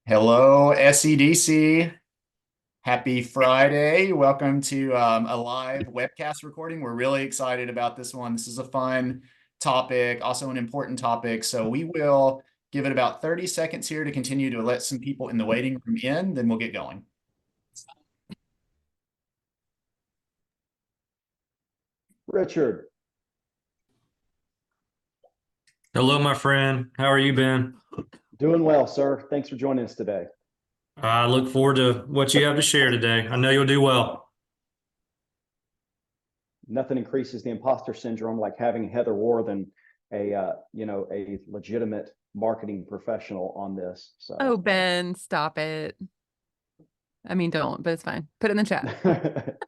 Hello, SEDC. Happy Friday. Welcome to a live webcast recording. We're really excited about this one. This is a fun topic, also an important topic. So we will give it about 30 seconds here to continue to let some people in the waiting room in, then we'll get going. Richard, Hello, my friend. How are you, Ben? doing well, sir. Thanks for joining us today. I look forward to what you have to share today. I know you'll do well. Nothing increases the imposter syndrome like having Heather War than a legitimate marketing professional on this. Oh, So, Ben, stop it. I mean, don't, but it's fine. Put it in the chat.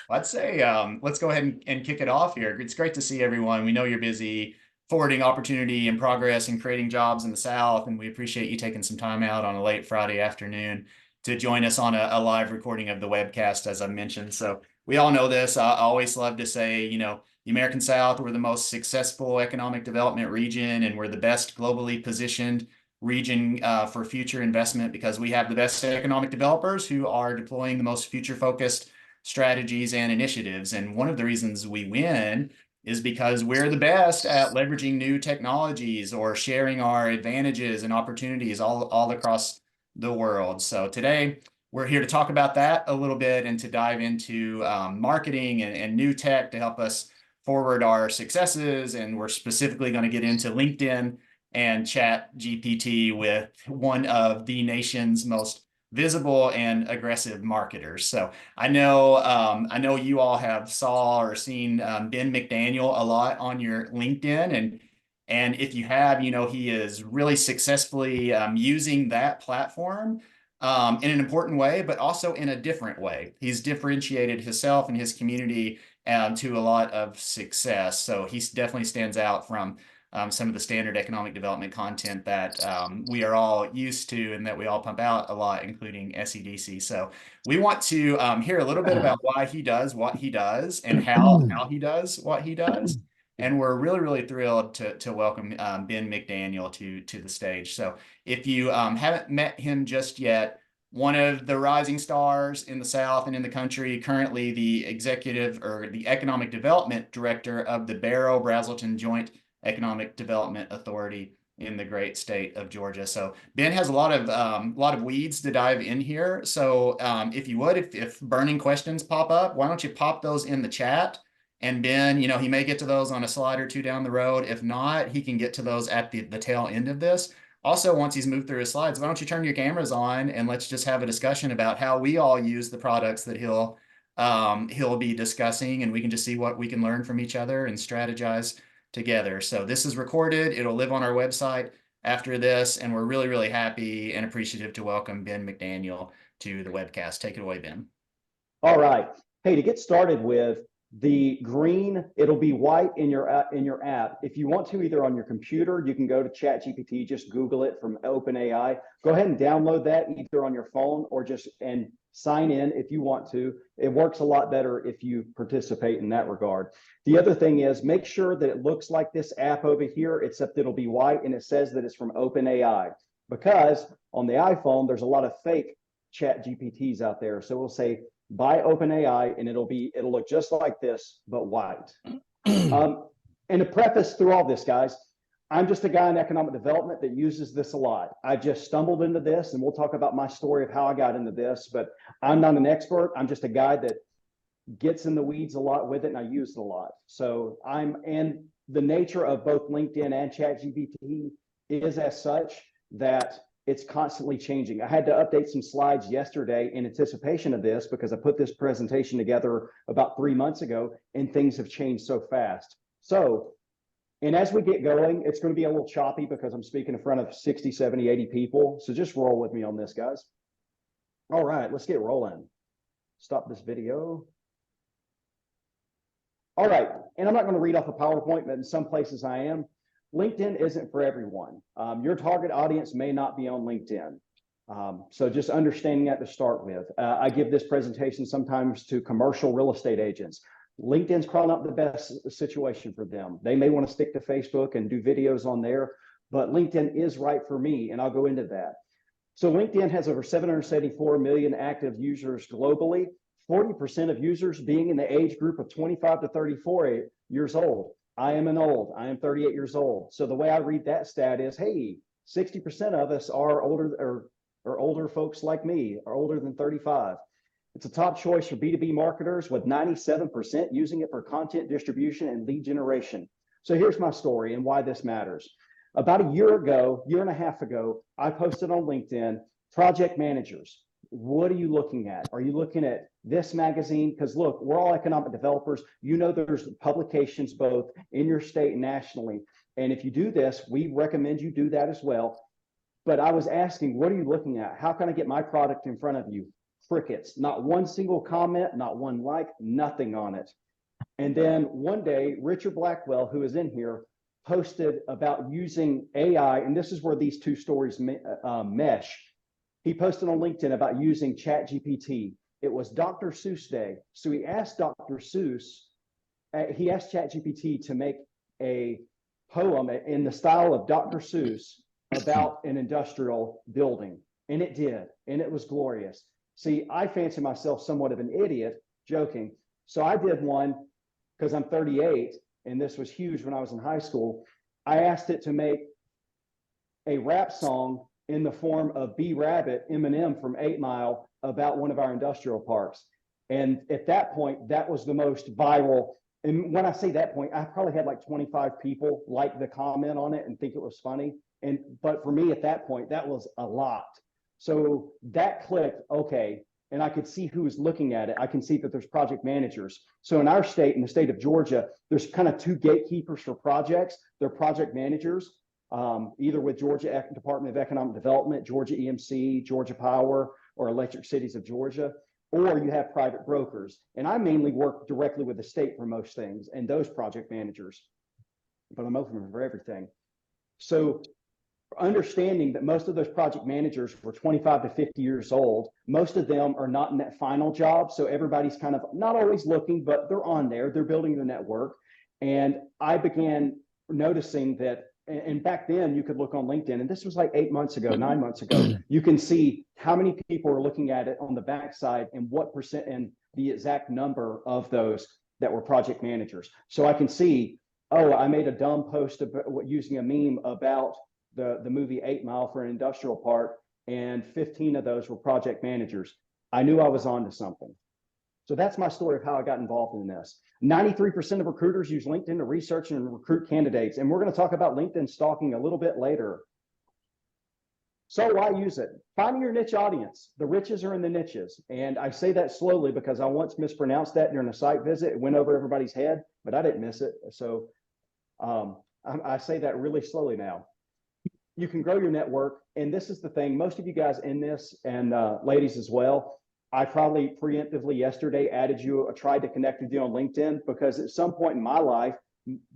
I'd say let's go ahead and kick it off here. It's great to see everyone. We know you're busy forwarding opportunity and progress and creating jobs in the South, and we appreciate you taking some time out on a late Friday afternoon to join us on a live recording of the webcast, as I mentioned. So we all know this. I always love to say, the American South, we're the most successful economic development region, and we're the best globally positioned region for future investment because we have the best economic developers who are deploying the most future-focused strategies and initiatives. And one of the reasons we win is because we're the best at leveraging new technologies or sharing our advantages and opportunities all across the world. So today we're here to talk about that a little bit and to dive into marketing and new tech to help us forward our successes. And we're specifically going to get into LinkedIn and ChatGPT with one of the nation's most visible and aggressive marketers. So I know you all have saw or seen Ben McDaniel a lot on your LinkedIn, and if you have, he is really successfully using that platform in an important way, but also in a different way. He's differentiated himself and his community to a lot of success. So he definitely stands out from some of the standard economic development content that we are all used to and that we all pump out a lot, including SEDC. So we want to hear a little bit about why he does what he does and how he does what he does. And we're really, really thrilled to welcome Ben McDaniel to the stage. So if you haven't met him just yet, one of the rising stars in the South and in the country, currently the executive or the economic development director of the Barrow-Braselton Joint Economic Development Authority in the great state of Georgia. So Ben has a lot of weeds to dive in here. So if you would, if burning questions pop up, why don't you pop those in the chat? And Ben, he may get to those on a slide or two down the road. If not, he can get to those at the tail end of this. Also, once he's moved through his slides, why don't you turn your cameras on and let's just have a discussion about how we all use the products that he'll be discussing, and we can just see what we can learn from each other and strategize together. So this is recorded. It'll live on our website after this, and we're really, really happy and appreciative to welcome Ben McDaniel to the webcast. Take it away, Ben. All right. Hey, to get started with the green, it'll be white in your app. If you want to, either on your computer, you can go to ChatGPT, just Google it from OpenAI. Go ahead and download that either on your phone or just and sign in if you want to. It works a lot better if you participate in that regard. The other thing is make sure that it looks like this app over here, except it'll be white and it says that it's from OpenAI, because on the iPhone, there's a lot of fake ChatGPTs out there. So we'll say by OpenAI, and it'll look just like this, but white. And to preface through all this, guys, I'm just a guy in economic development that uses this a lot. I just stumbled into this, and we'll talk about my story of how I got into this, but I'm not an expert. I'm just a guy that gets in the weeds a lot with it, and I use it a lot. So and the nature of both LinkedIn and ChatGPT is as such that it's constantly changing. I had to update some slides yesterday in anticipation of this because I put this presentation together about 3 months ago and things have changed so fast. So, and as we get going, it's going to be a little choppy because I'm speaking in front of 60, 70, 80 people. So just roll with me on this, guys. All right, let's get rolling. Stop this video. All right, and I'm not going to read off a PowerPoint, but in some places I am. LinkedIn isn't for everyone. Your target audience may not be on LinkedIn. So just understanding that to start with. I give this presentation sometimes to commercial real estate agents. LinkedIn's probably not the best situation for them. They may want to stick to Facebook and do videos on there, but LinkedIn is right for me, and I'll go into that. So LinkedIn has over 774 million active users globally, 40% of users being in the age group of 25 to 34 years old. I am 38 years old. So the way I read that stat is, hey, 60% of us are older folks like me, are older than 35. It's a top choice for B2B marketers with 97% using it for content distribution and lead generation. So here's my story and why this matters. About a year and a half ago, I posted on LinkedIn, project managers. What are you looking at? Are you looking at this magazine? Because look, we're all economic developers. You know, there's publications both in your state and nationally. And if you do this, we recommend you do that as well. But I was asking, what are you looking at? How can I get my product in front of you? Crickets, not one single comment, not one like, nothing on it. And then one day, Richard Blackwell, who is in here, posted about using AI, and this is where these two stories mesh. He posted on LinkedIn about using ChatGPT. It was Dr. Seuss Day. So he asked Dr. Seuss, he asked ChatGPT to make a poem in the style of Dr. Seuss about an industrial building. And it did, and it was glorious. See, I fancy myself somewhat of an idiot, joking. So I did one because I'm 38, and this was huge when I was in high school. I asked it to make a rap song in the form of B Rabbit, Eminem from 8 Mile, about one of our industrial parks. And at that point, that was the most viral. And when I say that point, I probably had like 25 people like the comment on it and think it was funny. But for me at that point, that was a lot. So that clicked, okay, and I could see who was looking at it. I can see that there's project managers. So in our state, in the state of Georgia, there's kind of two gatekeepers for projects. They're project managers, either with Georgia Department of Economic Development, Georgia EMC, Georgia Power, or Electric Cities of Georgia, or you have private brokers. And I mainly work directly with the state for most things and those project managers, but I'm open for everything. So understanding that most of those project managers were 25 to 50 years old, most of them are not in that final job. So everybody's kind of not always looking, but they're on there, they're building their network. And I began noticing that, and back then you could look on LinkedIn, and this was like 8 months ago, 9 months ago, you can see how many people are looking at it on the backside and what percent and the exact number of those that were project managers. So I can see, oh, I made a dumb post about using a meme about the movie 8 Mile for an industrial park, and 15 of those were project managers. I knew I was onto something. So that's my story of how I got involved in this. 93% of recruiters use LinkedIn to research and recruit candidates. And we're going to talk about LinkedIn stalking a little bit later. So why use it? Finding your niche audience. The riches are in the niches. And I say that slowly because I once mispronounced that during a site visit. It went over everybody's head, but I didn't miss it. So I say that really slowly now. You can grow your network. And this is the thing, most of you guys in this, and ladies as well, I probably preemptively yesterday tried to connect with you on LinkedIn, because at some point in my life,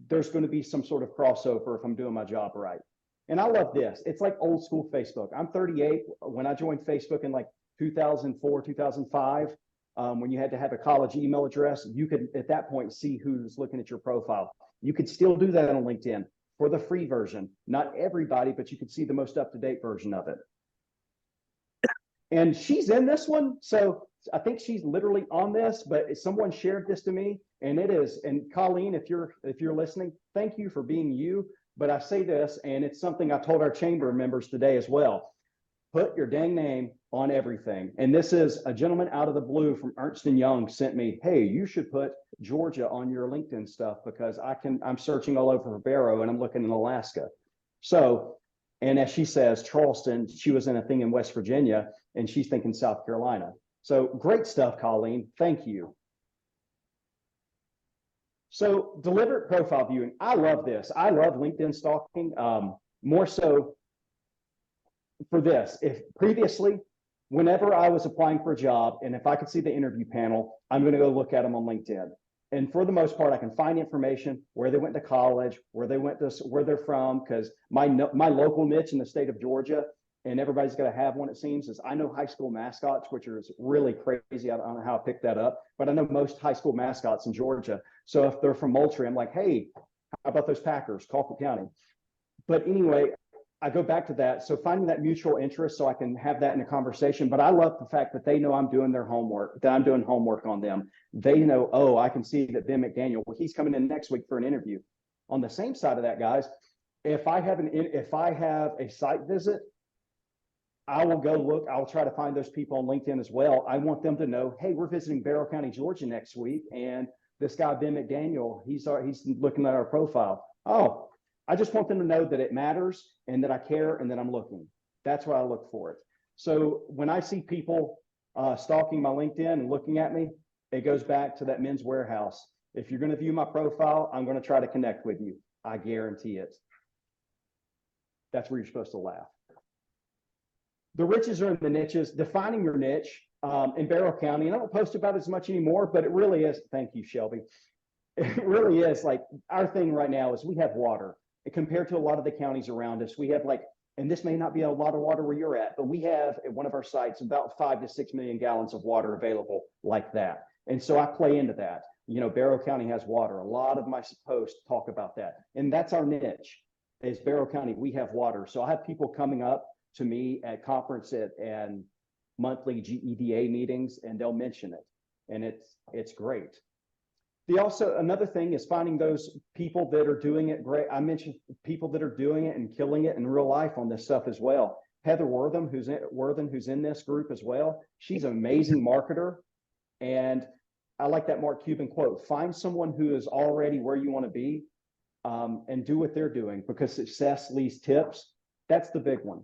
there's going to be some sort of crossover if I'm doing my job right. And I love this. It's like old school Facebook. I'm 38. When I joined Facebook in like 2004, 2005, when you had to have a college email address, you could at that point see who's looking at your profile. You could still do that on LinkedIn for the free version. Not everybody, but you could see the most up-to-date version of it. And she's in this one. So I think she's literally on this, but someone shared this to me, and it is. And Colleen, if you're listening, thank you for being you. But I say this, and it's something I told our chamber members today as well. Put your dang name on everything. And this is a gentleman out of the blue from Ernst & Young sent me, hey, you should put Georgia on your LinkedIn stuff, because I'm searching all over for Barrow and I'm looking in Alaska. So, and as she says, Charleston, she was in a thing in West Virginia, and she's thinking South Carolina. So great stuff, Colleen. Thank you. So deliberate profile viewing. I love this. I love LinkedIn stalking, more so for this. If previously, whenever I was applying for a job, and if I could see the interview panel, I'm going to go look at them on LinkedIn. And for the most part, I can find information, where they went to college, where they're from, because my local niche in the state of Georgia, and everybody's going to have one, it seems, is I know high school mascots, which is really crazy. I don't know how I picked that up, but I know most high school mascots in Georgia. So if they're from Moultrie, I'm like, hey, how about those Packers, Colquitt County? But anyway, I go back to that. So finding that mutual interest so I can have that in a conversation. But I love the fact that they know I'm doing their homework, that I'm doing homework on them. They know, oh, I can see that Ben McDaniel, well, he's coming in next week for an interview. On the same side of that, guys, if I have a site visit, I will go look, I'll try to find those people on LinkedIn as well. I want them to know, hey, we're visiting Barrow County, Georgia next week. And this guy, Ben McDaniel, he's looking at our profile. Oh, I just want them to know that it matters and that I care and that I'm looking. That's why I look for it. So when I see people stalking my LinkedIn and looking at me, it goes back to that Men's Warehouse. If you're going to view my profile, I'm going to try to connect with you. I guarantee it. That's where you're supposed to laugh. The riches are in the niches. Defining your niche in Barrow County, and I don't post about it as much anymore, but it really is. Thank you, Shelby. It really is like our thing right now is we have water. And compared to a lot of the counties around us, we have like, and this may not be a lot of water where you're at, but we have at one of our sites about 5 to 6 million gallons of water available like that. And so I play into that. You know, Barrow County has water. A lot of my posts talk about that. And that's our niche is Barrow County. We have water. So I have people coming up to me at conference and monthly GEDA meetings, and they'll mention it. And it's great. Another thing is finding those people that are doing it great. I mentioned people that are doing it and killing it in real life on this stuff as well. Heather Wortham, who's in this group as well. She's an amazing marketer. And I like that Mark Cuban quote, find someone who is already where you want to be and do what they're doing, because success leaves tips. That's the big one.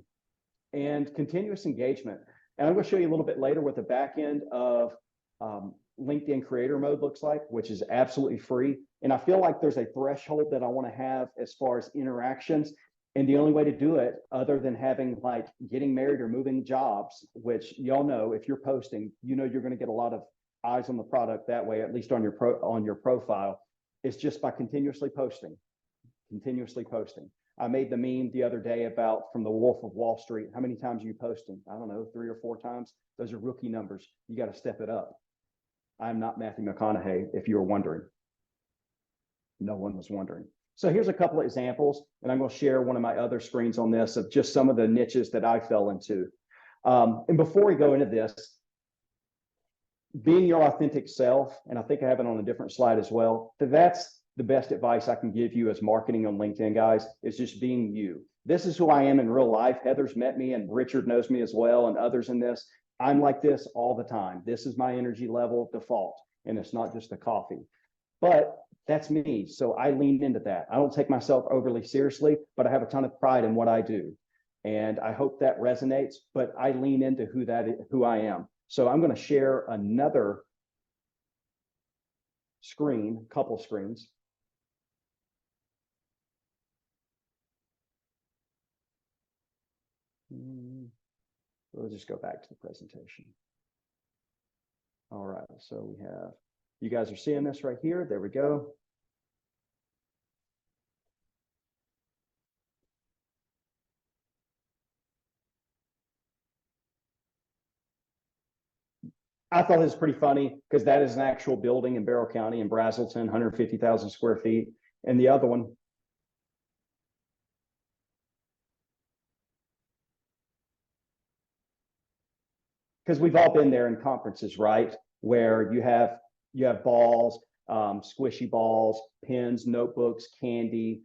And continuous engagement. And I'm going to show you a little bit later what the back end of LinkedIn creator mode looks like, which is absolutely free. And I feel like there's a threshold that I want to have as far as interactions. And the only way to do it, other than having like getting married or moving jobs, which y'all know, if you're posting, you know you're going to get a lot of eyes on the product that way, at least on your profile, is just by continuously posting. I made the meme the other day about from the Wolf of Wall Street. How many times are you posting? I don't know, 3 or 4 times. Those are rookie numbers. You got to step it up. I'm not Matthew McConaughey, if you were wondering. No one was wondering. So here's a couple of examples, and I'm going to share one of my other screens on this of just some of the niches that I fell into. And before we go into this, being your authentic self, and I think I have it on a different slide as well, that's the best advice I can give you as marketing on LinkedIn, guys, is just being you. This is who I am in real life. Heather's met me, and Richard knows me as well, and others in this. I'm like this all the time. This is my energy level default, and it's not just the coffee. But that's me, so I lean into that. I don't take myself overly seriously, but I have a ton of pride in what I do. And I hope that resonates, but I lean into who I am. So I'm going to share another screen, couple screens. We'll just go back to the presentation. All right, so we have, you guys are seeing this right here. There we go. I thought this was pretty funny because that is an actual building in Barrow County in Braselton, 150,000 square feet. And the other one, because we've all been there in conferences, right? Where you have balls, squishy balls, pens, notebooks, candy.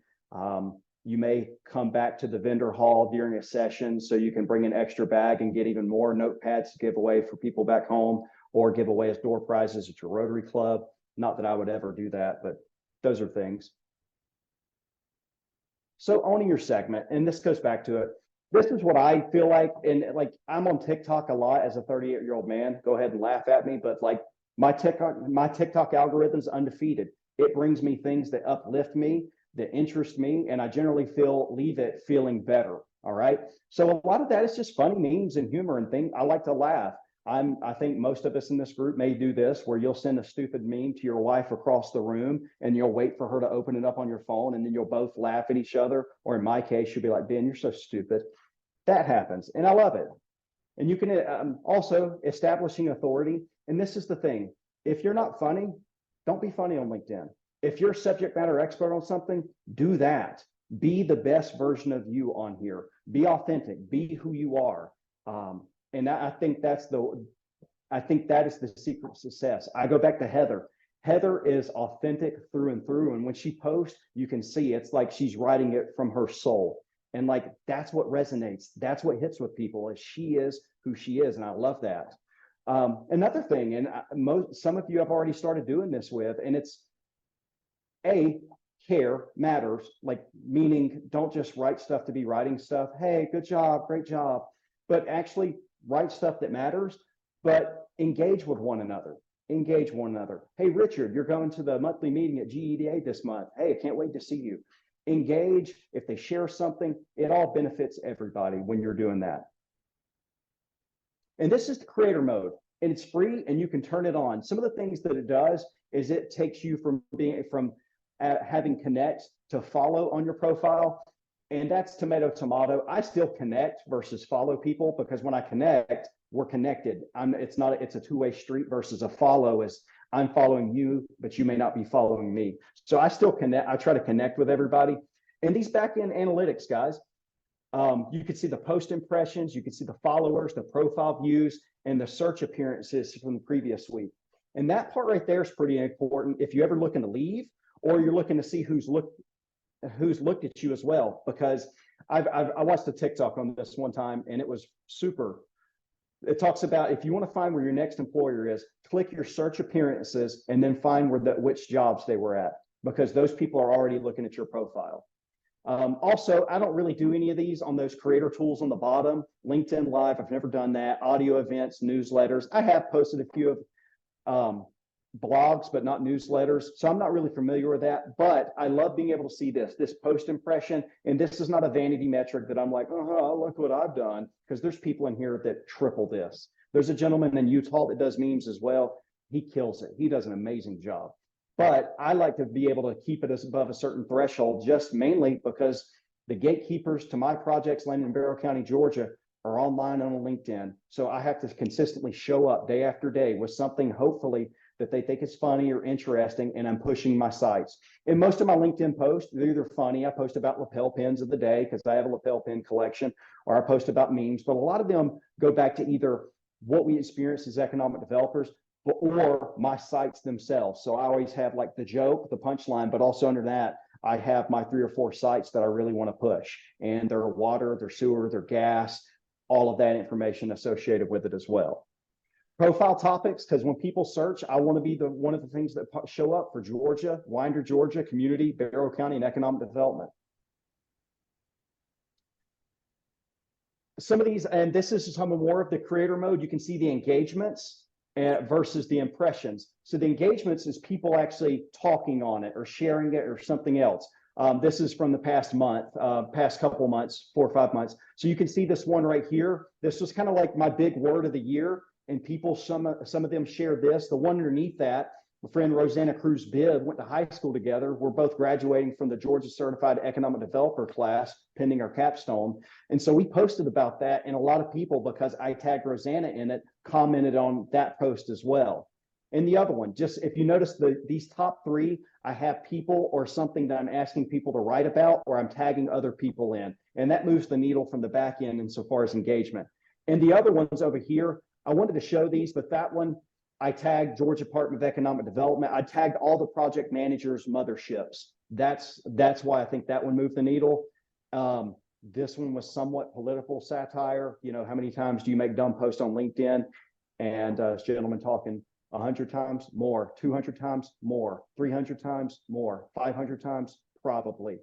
You may come back to the vendor hall during a session so you can bring an extra bag and get even more notepads to give away for people back home, or give away as door prizes at your Rotary Club. Not that I would ever do that, but those are things. So owning your segment, and this goes back to it. This is what I feel like, and like I'm on TikTok a lot as a 38-year-old man. Go ahead and laugh at me, but like my TikTok algorithm is undefeated. It brings me things that uplift me, that interest me, and I generally leave it feeling better. All right. So a lot of that is just funny memes and humor and things. I like to laugh. I think most of us in this group may do this, where you'll send a stupid meme to your wife across the room and you'll wait for her to open it up on your phone, and then you'll both laugh at each other. Or in my case, you'll be like, Ben, you're so stupid. That happens. And I love it. And you can also establishing authority. And this is the thing. If you're not funny, don't be funny on LinkedIn. If you're a subject matter expert on something, do that. Be the best version of you on here. Be authentic. Be who you are. And I think that is the secret of success. I go back to Heather. Heather is authentic through and through. And when she posts, you can see it's like she's writing it from her soul. And like, that's what resonates. That's what hits with people, is she is who she is. And I love that. Another thing, and some of you have already started doing this with, and it's care matters, like meaning don't just write stuff to be writing stuff. Hey, good job, great job, but actually write stuff that matters, but engage with one another. Engage one another. Hey, Richard, you're going to the monthly meeting at GEDA this month. Hey, I can't wait to see you. Engage. If they share something, it all benefits everybody when you're doing that. And this is the creator mode, and it's free and you can turn it on. Some of the things that it does is it takes you from having connect to follow on your profile. And that's tomato, tomato. I still connect versus follow people, because when I connect, we're connected. It's a two-way street versus a follow is I'm following you, but you may not be following me. So I still connect. I try to connect with everybody. And these back-end analytics, guys, you can see the post impressions, you can see the followers, the profile views, and the search appearances from the previous week. And that part right there is pretty important if you ever looking to leave, or you're looking to see who's looked at you as well. Because I watched a TikTok on this one time, and it was super. It talks about, if you want to find where your next employer is, click your search appearances and then find which jobs they were at, because those people are already looking at your profile. Also, I don't really do any of these on those creator tools on the bottom. LinkedIn Live, I've never done that. Audio events, newsletters. I have posted a few of blogs, but not newsletters. So I'm not really familiar with that, but I love being able to see this post impression. And this is not a vanity metric that I'm like, oh, look what I've done, because there's people in here that triple this. There's a gentleman in Utah that does memes as well. He kills it. He does an amazing job. But I like to be able to keep it as above a certain threshold, just mainly because the gatekeepers to my projects landing in Barrow County, Georgia, are online on LinkedIn. So I have to consistently show up day after day with something, hopefully, that they think is funny or interesting, and I'm pushing my sites. And most of my LinkedIn posts, they're either funny. I post about lapel pins of the day because I have a lapel pin collection, or I post about memes, but a lot of them go back to either what we experience as economic developers or my sites themselves. So I always have like the joke, the punchline, but also under that, I have my 3 or 4 sites that I really want to push, and their water, their sewer, their gas, all of that information associated with it as well. Profile topics, because when people search, I want to be one of the things that show up for Georgia, Winder, Georgia, community, Barrow County, and economic development. Some of these, and this is some more of the creator mode, you can see the engagements versus the impressions. So the engagements is people actually talking on it or sharing it or something else. This is from the past couple months, 4 or 5 months. So you can see this one right here. This was kind of like my big word of the year. And people, some of them share this. The one underneath that, my friend Rosanna Cruz Bibb went to high school together. We're both graduating from the Georgia Certified Economic Developer class, pending our capstone. And so we posted about that, and a lot of people, because I tagged Rosanna in it, commented on that post as well. And the other one, just if you notice these top 3, I have people or something that I'm asking people to write about, or I'm tagging other people in. And that moves the needle from the back end insofar as engagement. And the other ones over here, I wanted to show these, but that one, I tagged Georgia Department of Economic Development. I tagged all the project managers' motherships. That's why I think that one moved the needle. This one was somewhat political satire. You know, how many times do you make dumb posts on LinkedIn? And this gentleman talking 100 times more, 200 times more, 300 times more, 500 times probably.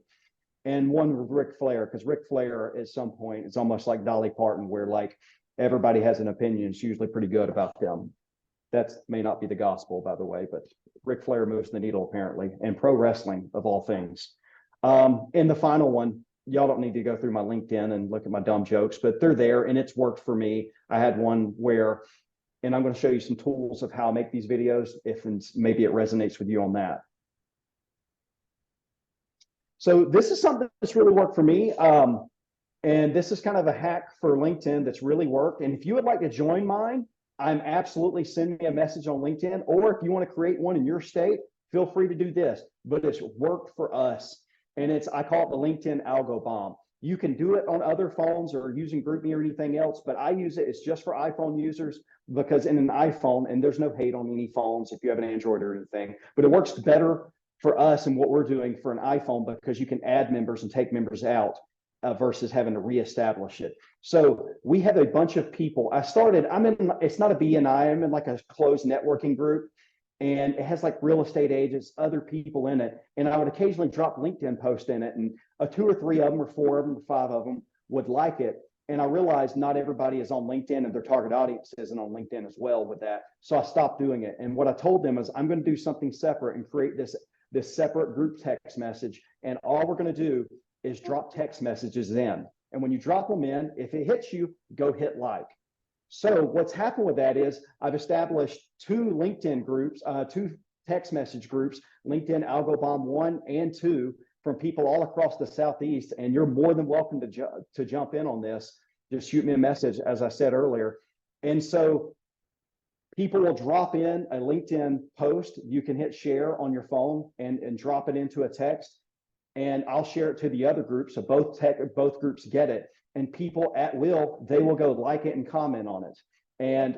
And one with Ric Flair, because Ric Flair at some point, it's almost like Dolly Parton, where like, everybody has an opinion. It's usually pretty good about them. That may not be the gospel, by the way, but Ric Flair moves the needle apparently, and pro wrestling of all things. And the final one, y'all don't need to go through my LinkedIn and look at my dumb jokes, but they're there and it's worked for me. I had one where, and I'm going to show you some tools of how I make these videos, if maybe it resonates with you on that. So this is something that's really worked for me. And this is kind of a hack for LinkedIn that's really worked. And if you would like to join mine, I'm absolutely sending me a message on LinkedIn. Or if you want to create one in your state, feel free to do this. But it's worked for us. And I call it the LinkedIn algo bomb. You can do it on other phones or using GroupMe or anything else, but I use it. It's just for iPhone users because in an iPhone, and there's no hate on any phones if you have an Android or anything, but it works better for us and what we're doing for an iPhone because you can add members and take members out versus having to reestablish it. So we have a bunch of people. It's not a BNI, I'm in like a closed networking group. And it has like real estate agents, other people in it. And I would occasionally drop LinkedIn posts in it, and 2 or 3 of them, or 4 of them, or 5 of them would like it. And I realized not everybody is on LinkedIn, and their target audience isn't on LinkedIn as well with that. So I stopped doing it. And what I told them is I'm going to do something separate and create this separate group text message. And all we're going to do is drop text messages in. And when you drop them in, if it hits you, go hit like. So what's happened with that is I've established 2 LinkedIn groups, 2 text message groups, LinkedIn Algo Bomb 1 and 2, from people all across the Southeast. And you're more than welcome to jump in on this. Just shoot me a message, as I said earlier. And so people will drop in a LinkedIn post. You can hit share on your phone and drop it into a text. And I'll share it to the other groups. So both groups get it. And people at will, they will go like it and comment on it. And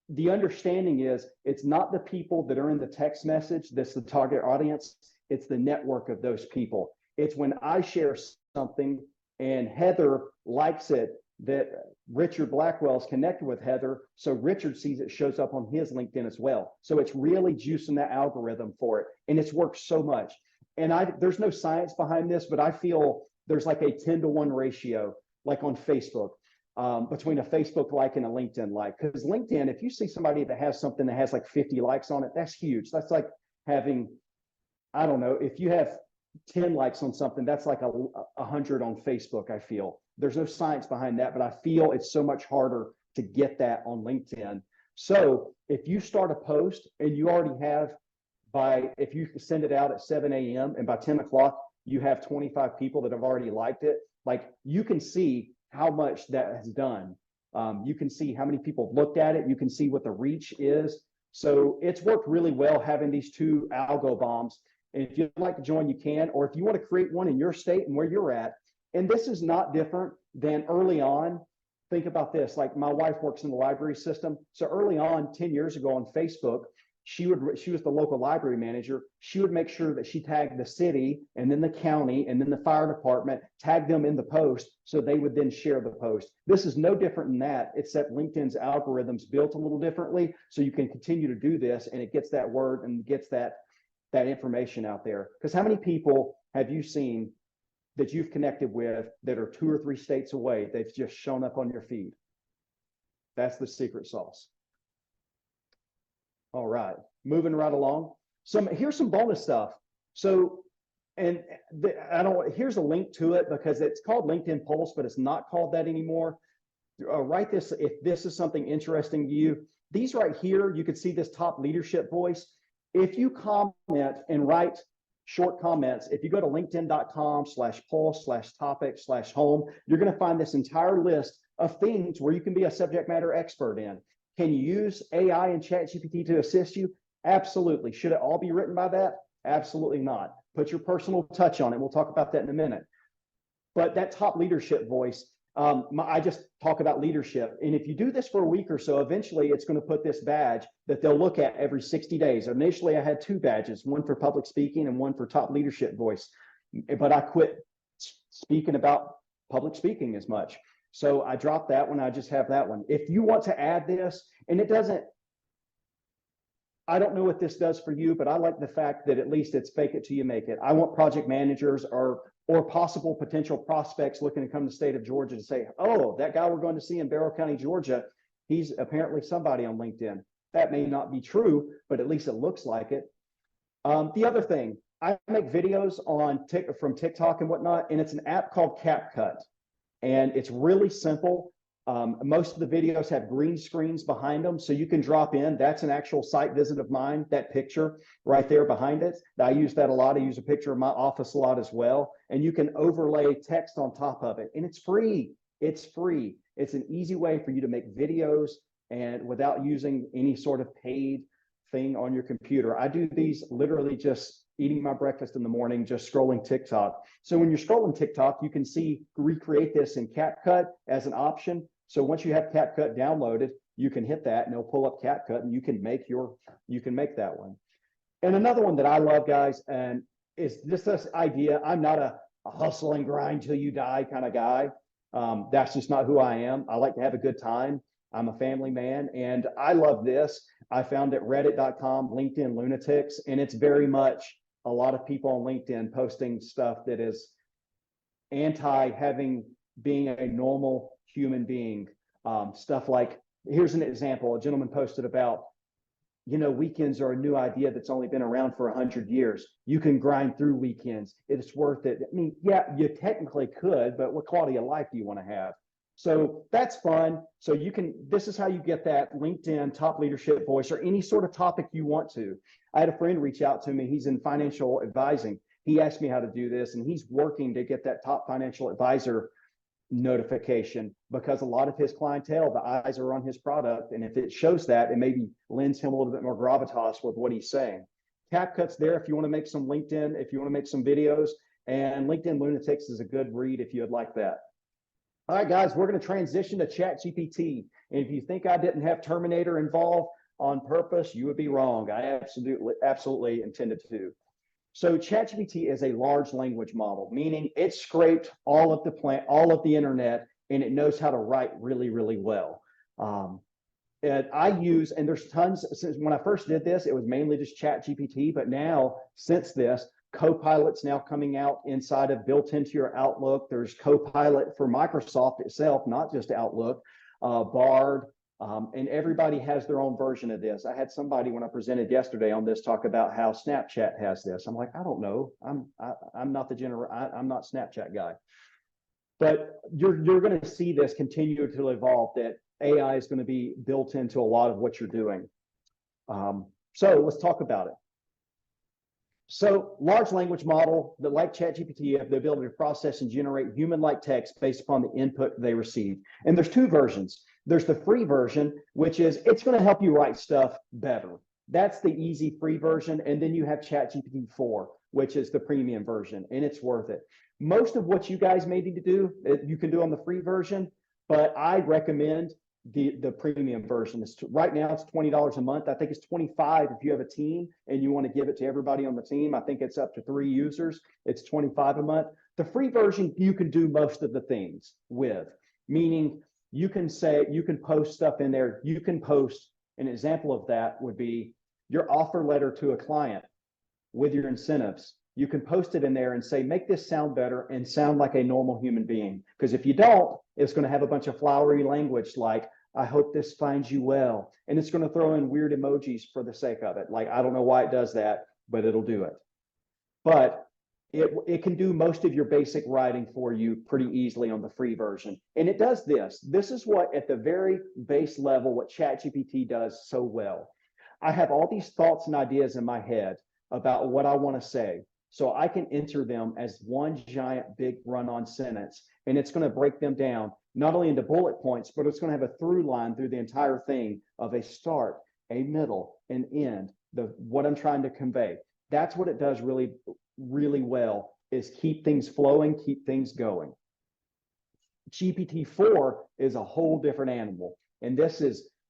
the understanding is it's not the people that are in the text message that's the target audience, it's the network of those people. It's when I share something and Heather likes it that Richard Blackwell is connected with Heather, so Richard sees it, shows up on his LinkedIn as well. So it's really juicing that algorithm for it, and it's worked so much. And there's no science behind this, but I feel there's like a 10-to-1 ratio, like on Facebook, between a Facebook like and a LinkedIn like. Because LinkedIn, if you see somebody that has something that has like 50 likes on it, that's huge. That's like having, I don't know, if you have 10 likes on something, that's like 100 on Facebook, I feel. There's no science behind that, but I feel it's so much harder to get that on LinkedIn. So if you start a post and you already have, if you send it out at 7 a.m. and by 10 o'clock, you have 25 people that have already liked it, like you can see how much that has done. You can see how many people have looked at it. You can see what the reach is. So it's worked really well having these 2 algo bombs. And if you'd like to join, you can, or if you want to create one in your state and where you're at. And this is not different than early on. Think about this, like my wife works in the library system. So early on, 10 years ago on Facebook, she was the local library manager. She would make sure that she tagged the city and then the county and then the fire department, tagged them in the post so they would then share the post. This is no different than that, except LinkedIn's algorithms built a little differently. So you can continue to do this and it gets that word and gets that information out there. Because how many people have you seen that you've connected with that are 2 or 3 states away? They've just shown up on your feed. That's the secret sauce. All right, moving right along. Here's some bonus stuff. So, here's a link to it because it's called LinkedIn Pulse, but it's not called that anymore. Write this if this is something interesting to you. These right here, you can see this top leadership voice. If you comment and write short comments, if you go to linkedin.com/pulse/topic/home, you're going to find this entire list of things where you can be a subject matter expert in. Can you use AI and ChatGPT to assist you? Absolutely. Should it all be written by that? Absolutely not. Put your personal touch on it. We'll talk about that in a minute. But that top leadership voice, I just talk about leadership. And if you do this for a week or so, eventually it's going to put this badge that they'll look at every 60 days. Initially, I had 2 badges, one for public speaking and one for top leadership voice. But I quit speaking about public speaking as much. So I dropped that one. I just have that one. If you want to add this, and I don't know what this does for you, but I like the fact that at least it's fake it till you make it. I want project managers or possible potential prospects looking to come to the state of Georgia to say, oh, that guy we're going to see in Barrow County, Georgia, he's apparently somebody on LinkedIn. That may not be true, but at least it looks like it. The other thing, I make videos from TikTok and whatnot, and it's an app called CapCut. And it's really simple. Most of the videos have green screens behind them, so you can drop in. That's an actual site visit of mine, that picture right there behind it. I use that a lot. I use a picture of my office a lot as well. And you can overlay text on top of it. And it's free. It's free. It's an easy way for you to make videos and without using any sort of paid thing on your computer. I do these literally just eating my breakfast in the morning, just scrolling TikTok. So when you're scrolling TikTok, you can see recreate this in CapCut as an option. So once you have CapCut downloaded, you can hit that and it'll pull up CapCut and you can make that one. And another one that I love, guys, and is just this idea. I'm not a hustle and grind till you die kind of guy. That's just not who I am. I like to have a good time. I'm a family man, and I love this. I found it reddit.com, LinkedIn lunatics, and it's very much a lot of people on LinkedIn posting stuff that is anti being a normal human being. Stuff like, here's an example. A gentleman posted about, weekends are a new idea that's only been around for 100 years. You can grind through weekends. It's worth it. I mean, yeah, you technically could, but what quality of life do you want to have? So that's fun. So this is how you get that LinkedIn top leadership voice or any sort of topic you want to. I had a friend reach out to me. He's in financial advising. He asked me how to do this, and he's working to get that top financial advisor notification because a lot of his clientele, the eyes are on his product. And if it shows that, it maybe lends him a little bit more gravitas with what he's saying. CapCut's there if you want to make some LinkedIn, if you want to make some videos, and LinkedIn Lunatics is a good read if you would like that. All right, guys, we're going to transition to ChatGPT. And if you think I didn't have Terminator involved on purpose, you would be wrong. I absolutely intended to. So ChatGPT is a large language model, meaning it scraped all of the internet, and it knows how to write really, really well. And there's tons. Since when I first did this, it was mainly just ChatGPT, but now since this, Copilot's now coming out built into your Outlook. There's Copilot for Microsoft itself, not just Outlook, Bard, and everybody has their own version of this. I had somebody when I presented yesterday on this talk about how Snapchat has this. I'm like, I don't know. I'm not Snapchat guy. But you're going to see this continue to evolve, that AI is going to be built into a lot of what you're doing. So let's talk about it. So large language model that, like ChatGPT, have the ability to process and generate human-like text based upon the input they receive. And there's two versions. There's the free version, which is it's going to help you write stuff better. That's the easy free version. And then you have ChatGPT 4, which is the premium version, and it's worth it. Most of what you guys may need to do, you can do on the free version, but I recommend the premium version. Right now it's $20 a month. I think it's $25 if you have a team and you want to give it to everybody on the team. I think it's up to 3 users. It's $25 a month. The free version you can do most of the things with, meaning you can post stuff in there. You can post, an example of that would be your offer letter to a client with your incentives. You can post it in there and say, make this sound better and sound like a normal human being. Because if you don't, it's going to have a bunch of flowery language like, I hope this finds you well. And it's going to throw in weird emojis for the sake of it. Like, I don't know why it does that, but it'll do it. But it can do most of your basic writing for you pretty easily on the free version. And it does this. This is what, at the very base level, what ChatGPT does so well. I have all these thoughts and ideas in my head about what I want to say. So I can enter them as one giant big run-on sentence, and it's going to break them down not only into bullet points, but it's going to have a through line through the entire thing of a start, a middle, an end, what I'm trying to convey. That's what it does really, really well, is keep things flowing, keep things going. GPT-4 is a whole different animal, and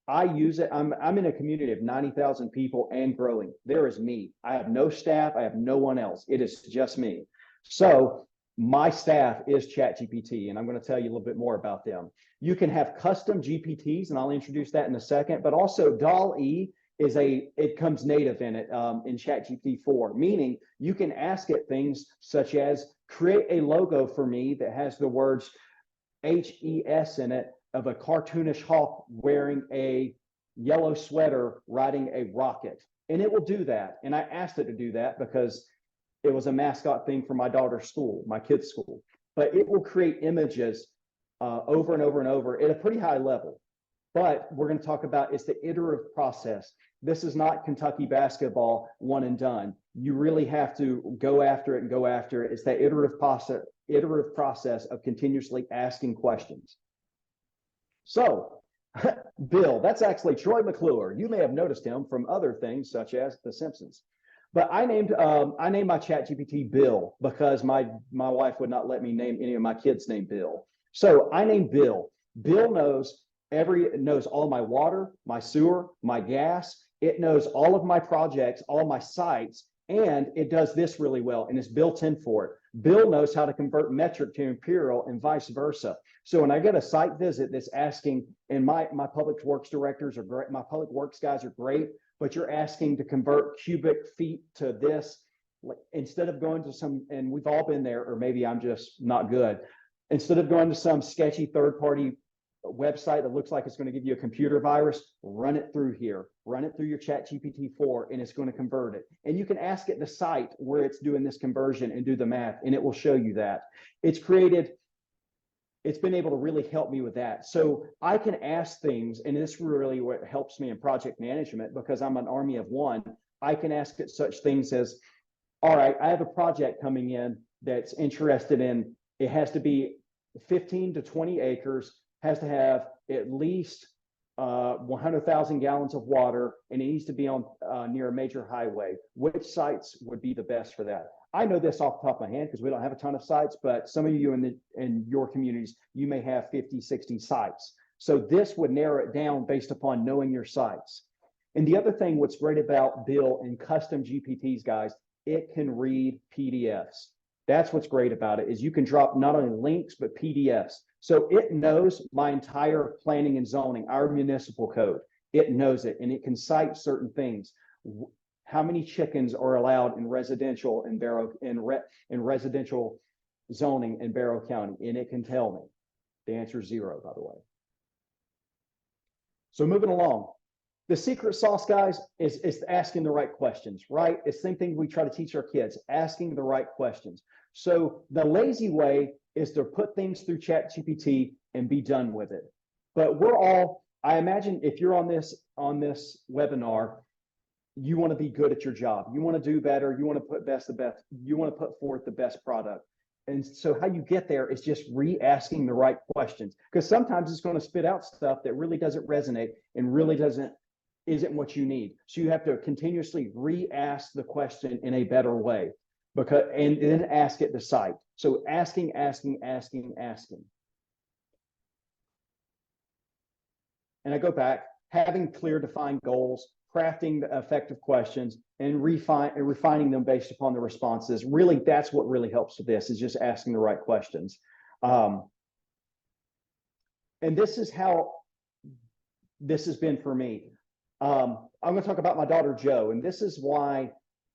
I use it. I'm in a community of 90,000 people and growing. There is me. I have no staff. I have no one else. It is just me. So my staff is ChatGPT, and I'm going to tell you a little bit more about them. You can have custom GPTs, and I'll introduce that in a second, but also DALL-E it comes native in it in ChatGPT 4, meaning you can ask it things such as create a logo for me that has the words HES in it, of a cartoonish hawk wearing a yellow sweater riding a rocket. And it will do that. And I asked it to do that because it was a mascot thing for my daughter's school, my kids' school. But it will create images over and over and over at a pretty high level. But we're going to talk about it's the iterative process. This is not Kentucky basketball one and done. You really have to go after it and go after it. It's that iterative process of continuously asking questions. So, Bill, that's actually Troy McClure. You may have noticed him from other things such as The Simpsons. But I named my ChatGPT Bill because my wife would not let me name any of my kids' name Bill. So I named Bill. Bill knows all my water, my sewer, my gas. It knows all of my projects, all my sites, and it does this really well, and it's built in for it. Bill knows how to convert metric to imperial and vice versa. So when I get a site visit that's asking, and my public works directors are great, my public works guys are great, but you're asking to convert cubic feet to this, like, instead of going to some, and we've all been there, or maybe I'm just not good, instead of going to some sketchy third-party website that looks like it's going to give you a computer virus, run it through here, run it through your ChatGPT 4, and it's going to convert it. And you can ask it the site where it's doing this conversion and do the math, and it will show you that. It's been able to really help me with that. So I can ask things, and this really what helps me in project management because I'm an army of one. I can ask it such things as, all right, I have a project coming in that's interested in, it has to be 15 to 20 acres, has to have at least 100,000 gallons of water, and it needs to be on near a major highway. Which sites would be the best for that? I know this off the top of my head because we don't have a ton of sites, but some of you in your communities, you may have 50, 60 sites. So this would narrow it down based upon knowing your sites. And the other thing, what's great about Bill and custom GPTs, guys, it can read PDFs. That's what's great about it, is you can drop not only links, but PDFs. So it knows my entire planning and zoning, our municipal code. It knows it, and it can cite certain things. How many chickens are allowed in residential in residential zoning in Barrow County? And it can tell me. The answer is 0, by the way. So moving along. The secret sauce, guys, is asking the right questions, right? It's the same thing we try to teach our kids, asking the right questions. So the lazy way is to put things through ChatGPT and be done with it. But we're all, I imagine if you're on this webinar, you want to be good at your job. You want to do better. You want to put you want to put forth the best product. And so how you get there is just re-asking the right questions, because sometimes it's going to spit out stuff that really doesn't resonate and really isn't what you need. So you have to continuously re-ask the question in a better way, and then ask it to cite. So asking. And I go back, having clear defined goals, crafting the effective questions, and refining them based upon the responses. Really, that's what really helps with this, is just asking the right questions. And this is how this has been for me. I'm going to talk about my daughter, Jo, and this is why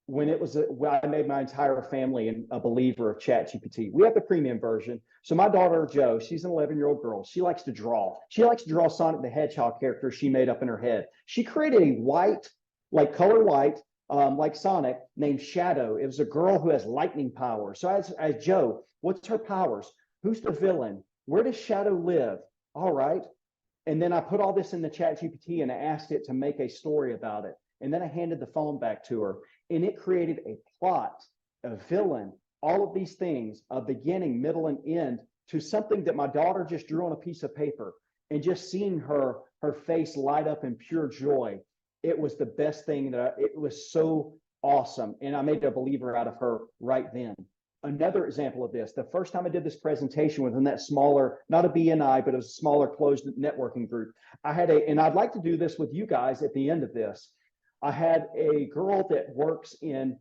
when I made my entire family a believer of ChatGPT. We have the premium version. So my daughter, Jo, she's an 11-year-old girl. She likes to draw. She likes to draw Sonic the Hedgehog characters she made up in her head. She created a white, like color white, like Sonic, named Shadow. It was a girl who has lightning powers. So as Jo, what's her powers? Who's the villain? Where does Shadow live? All right. And then I put all this in the ChatGPT and I asked it to make a story about it. And then I handed the phone back to her, and it created a plot, a villain, all of these things, a beginning, middle, and end, to something that my daughter just drew on a piece of paper. And just seeing her face light up in pure joy, it was the best thing. It was so awesome. And I made a believer out of her right then. Another example of this, the first time I did this presentation within that smaller, not a BNI, but a smaller closed networking group, and I'd like to do this with you guys at the end of this. I had a girl that works in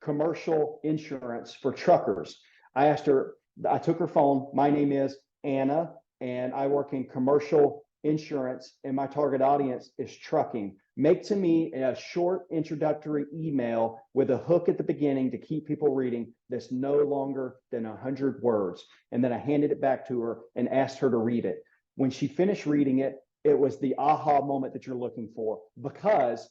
commercial insurance for truckers. I asked her, I took her phone. My name is Anna, and I work in commercial insurance, and my target audience is trucking. Make to me a short introductory email with a hook at the beginning to keep people reading that's no longer than 100 words. And then I handed it back to her and asked her to read it. When she finished reading it, it was the aha moment that you're looking for, because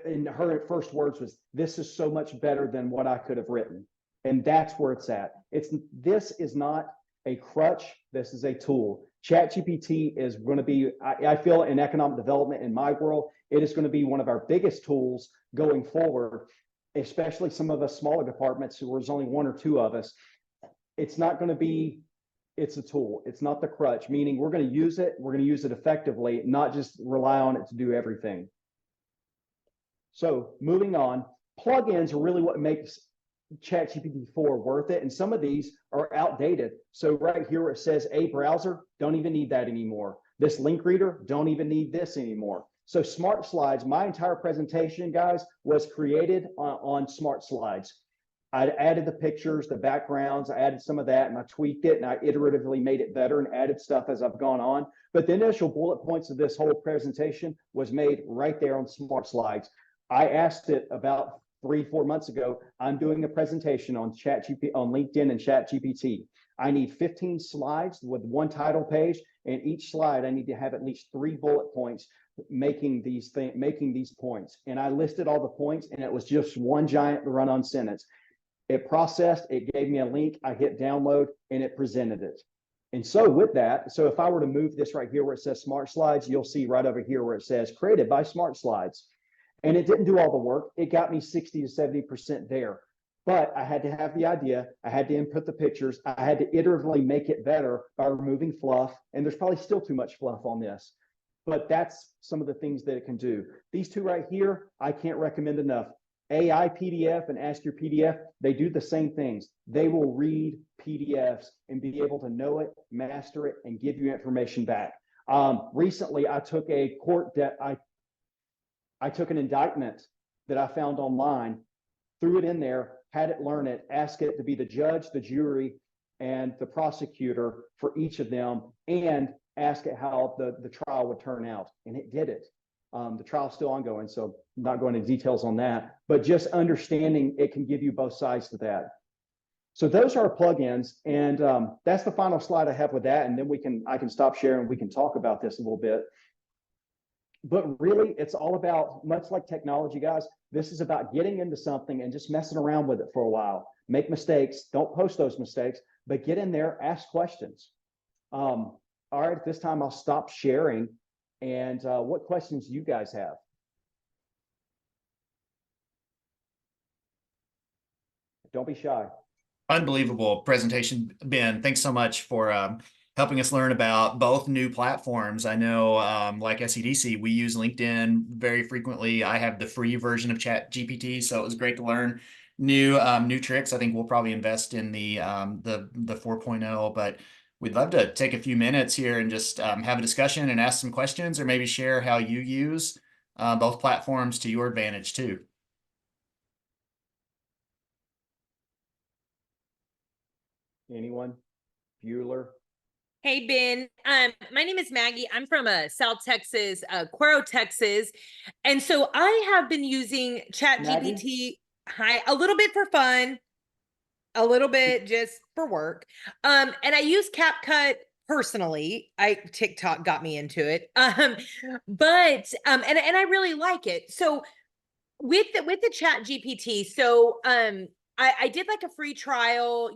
in her first words was, "This is so much better than what I could have written." And that's where it's at. This is not a crutch. This is a tool. ChatGPT is going to be, I feel, in economic development in my world, it is going to be one of our biggest tools going forward, especially some of us smaller departments where there's only 1 or 2 of us. It's not going to be, it's a tool. It's not the crutch, meaning we're going to use it. We're going to use it effectively, not just rely on it to do everything. So moving on, plugins are really what makes ChatGPT 4 worth it. And some of these are outdated. So right here where it says a browser, don't even need that anymore. This link reader, don't even need this anymore. So Smart Slides, my entire presentation, guys, was created on Smart Slides. I added the pictures, the backgrounds, I added some of that, and I tweaked it, and I iteratively made it better and added stuff as I've gone on. But the initial bullet points of this whole presentation was made right there on Smart Slides. I asked it about 3-4 months ago, I'm doing a presentation on ChatGPT, on LinkedIn and ChatGPT. I need 15 slides with one title page, and each slide I need to have at least 3 bullet points making these points. And I listed all the points, and it was just one giant run-on sentence. It processed, it gave me a link, I hit download, and it presented it. And so with that, so if I were to move this right here where it says Smart Slides, you'll see right over here where it says created by Smart Slides. And it didn't do all the work. It got me 60 to 70% there. But I had to have the idea. I had to input the pictures. I had to iteratively make it better by removing fluff. And there's probably still too much fluff on this. But that's some of the things that it can do. These two right here, I can't recommend enough. AI PDF and Ask Your PDF, they do the same things. They will read PDFs and be able to know it, master it, and give you information back. Recently, I took a I took an indictment that I found online, threw it in there, had it learn it, ask it to be the judge, the jury, and the prosecutor for each of them, and ask it how the trial would turn out. And it did it. The trial's still ongoing, so I'm not going into details on that, but just understanding it can give you both sides to that. So those are our plugins, and that's the final slide I have with that, and then I can stop sharing, we can talk about this a little bit. But really, it's all about, much like technology, guys, this is about getting into something and just messing around with it for a while. Make mistakes, don't post those mistakes, but get in there, ask questions. All right, at this time, I'll stop sharing. And what questions do you guys have? Don't be shy. Unbelievable presentation, Ben. Thanks so much for helping us learn about both new platforms. I know, like SEDC, we use LinkedIn very frequently. I have the free version of ChatGPT, so it was great to learn new tricks. I think we'll probably invest in the 4.0, but we'd love to take a few minutes here and just have a discussion and ask some questions, or maybe share how you use both platforms to your advantage too. Anyone? Bueller? Hey, Ben. My name is Maggie. I'm from South Texas, Cuero, Texas. And so I have been using ChatGPT a little bit for fun, a little bit just for work. And I use CapCut personally. TikTok got me into it. But and I really like it. So with the ChatGPT, so I did like a free trial,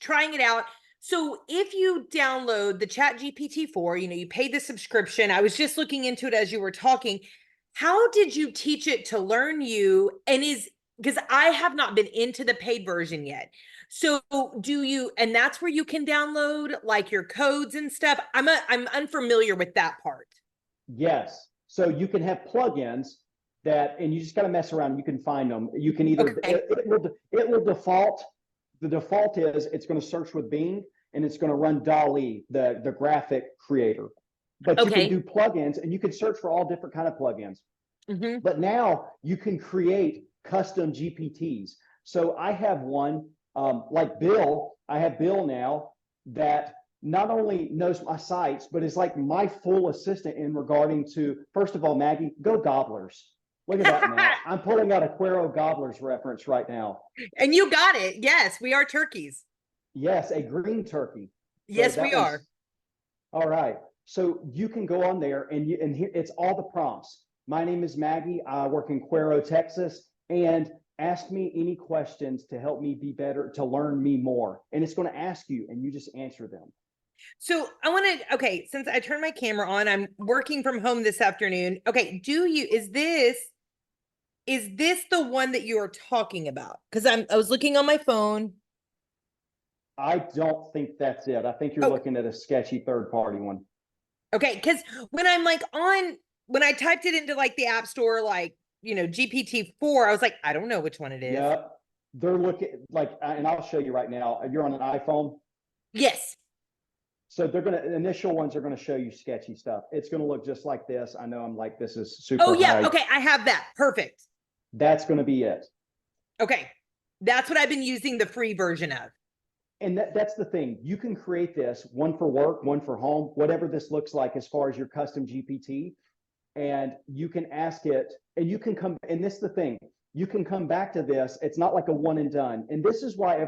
trying it out. So if you download the ChatGPT 4, you pay the subscription. I was just looking into it as you were talking. How did you teach it to learn you? And because I have not been into the paid version yet. So and that's where you can download like your codes and stuff. I'm unfamiliar with that part. Yes. So you can have plugins and you just got to mess around. You can find them. You can either, it will default. The default is it's going to search with Bing, and it's going to run DALL-E, the graphic creator. But you can do plugins, and you can search for all different kind of plugins. Mm-hmm. But now you can create custom GPTs. So I have one like Bill. I have Bill now that not only knows my sites, but is like my full assistant in regarding to, first of all, Maggie, go Gobblers. Look at that now. I'm pulling out a Cuero Gobblers reference right now. And you got it. Yes, we are turkeys. Yes, a green turkey. So yes, we are. All right. So you can go on there and here it's all the prompts. My name is Maggie. I work in Cuero, Texas, and ask me any questions to help me be better, to learn me more. And it's going to ask you, and you just answer them. So I want to, since I turned my camera on, I'm working from home this afternoon. Okay, is this the one that you are talking about? Because I was looking on my phone. I don't think that's it. I think you're looking at a sketchy third-party one. Okay, because when I'm when I typed it into like the App Store, like GPT-4, I was like, I don't know which one it is. Yep. They're looking like, and I'll show you right now. You're on an iPhone. Yes. So initial ones are going to show you sketchy stuff. It's going to look just like this. I know I'm like, this is super Oh yeah. high. Okay. I have that. Perfect. That's going to be it. Okay. That's what I've been using the free version of. And that's the thing. You can create this one for work, one for home, whatever this looks like as far as your custom GPT. And you can ask it, and you can come, and this is the thing, you can come back to this. It's not like a one and done. And this is why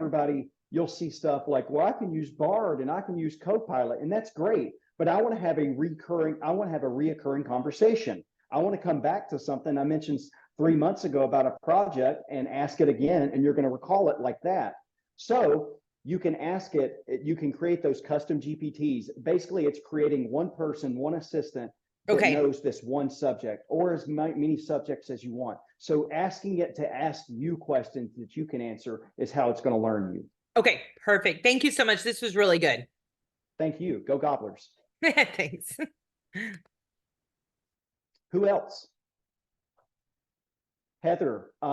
you'll see stuff like, well, I can use Bard and I can use Copilot, and that's great. But I want to have a reoccurring conversation. I want to come back to something I mentioned 3 months ago about a project and ask it again, and you're going to recall it like that. So you can ask it, you can create those custom GPTs. Basically, it's creating one person, one assistant that knows this one subject, or as many subjects as you want. So asking it to ask you questions that you can answer is how it's going to learn you. Okay, perfect. Thank you so much. This was really good. Thank you. Go Gobblers. Thanks. Who else? Heather, I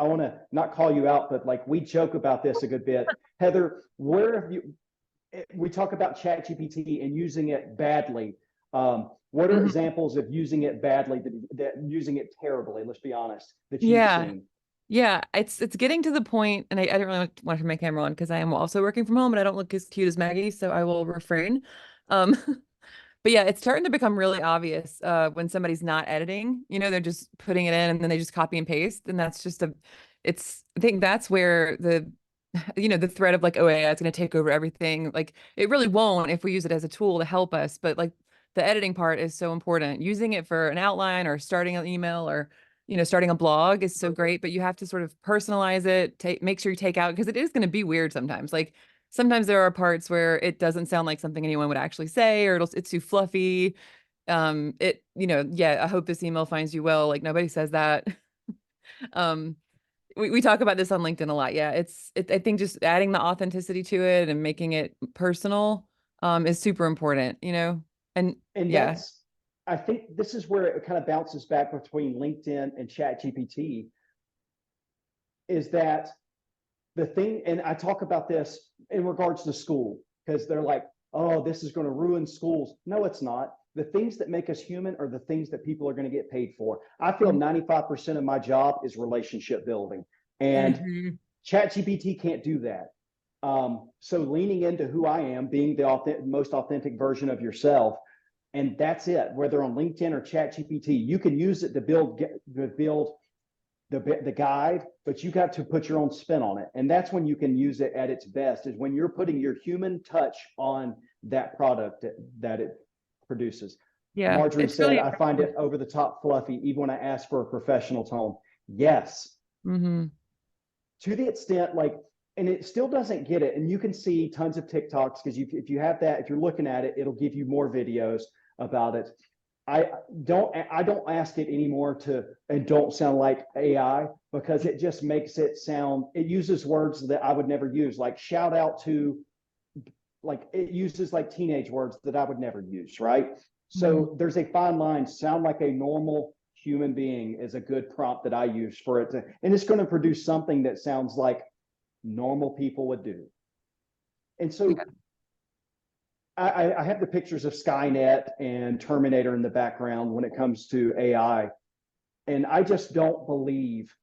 want to not call you out, but like we joke about this a good bit. Heather, we talk about ChatGPT and using it badly. What are examples of using it badly, that using it terribly, let's be honest, that you've seen? Yeah, it's getting to the point, and I don't really want to turn my camera on because I am also working from home and I don't look as cute as Maggie, so I will refrain. But yeah, it's starting to become really obvious when somebody's not editing, they're just putting it in and then they just copy and paste. And that's just I think that's where the threat of like, oh, AI is going to take over everything. Like it really won't if we use it as a tool to help us. But like the editing part is so important. Using it for an outline or starting an email or, starting a blog is so great, but you have to sort of personalize it, make sure you take out, because it is going to be weird sometimes. Like sometimes there are parts where it doesn't sound like something anyone would actually say, or it's too fluffy. I hope this email finds you well. Like nobody says that. We talk about this on LinkedIn a lot. Yeah. I think just adding the authenticity to it and making it personal, is super important, and yeah. I think this is where it kind of bounces back between LinkedIn and ChatGPT, is that the thing, and I talk about this in regards to school, because they're like, oh, this is going to ruin schools. No, it's not. The things that make us human are the things that people are going to get paid for. I feel 95% of my job is relationship building, and ChatGPT can't do that. So leaning into who I am, being the most authentic version of yourself, and that's it. Whether on LinkedIn or ChatGPT, you can use it to build the guide, but you got to put your own spin on it. And that's when you can use it at its best, is when you're putting your human touch on that product that it produces. Yeah. Marjorie said, really, I find it over the top fluffy, even when I ask for a professional tone. Yes. To the extent like, and it still doesn't get it. And you can see tons of TikToks, because if you have that, if you're looking at it, it'll give you more videos about it. I don't ask it anymore and don't sound like AI, because it just makes it uses words that I would never use, like shout out to, like it uses like teenage words that I would never use, right? So there's a fine line. Sound like a normal human being is a good prompt that I use for it to, and it's going to produce something that sounds like normal people would do. And so I have the pictures of Skynet and Terminator in the background when it comes to AI. And I just don't believe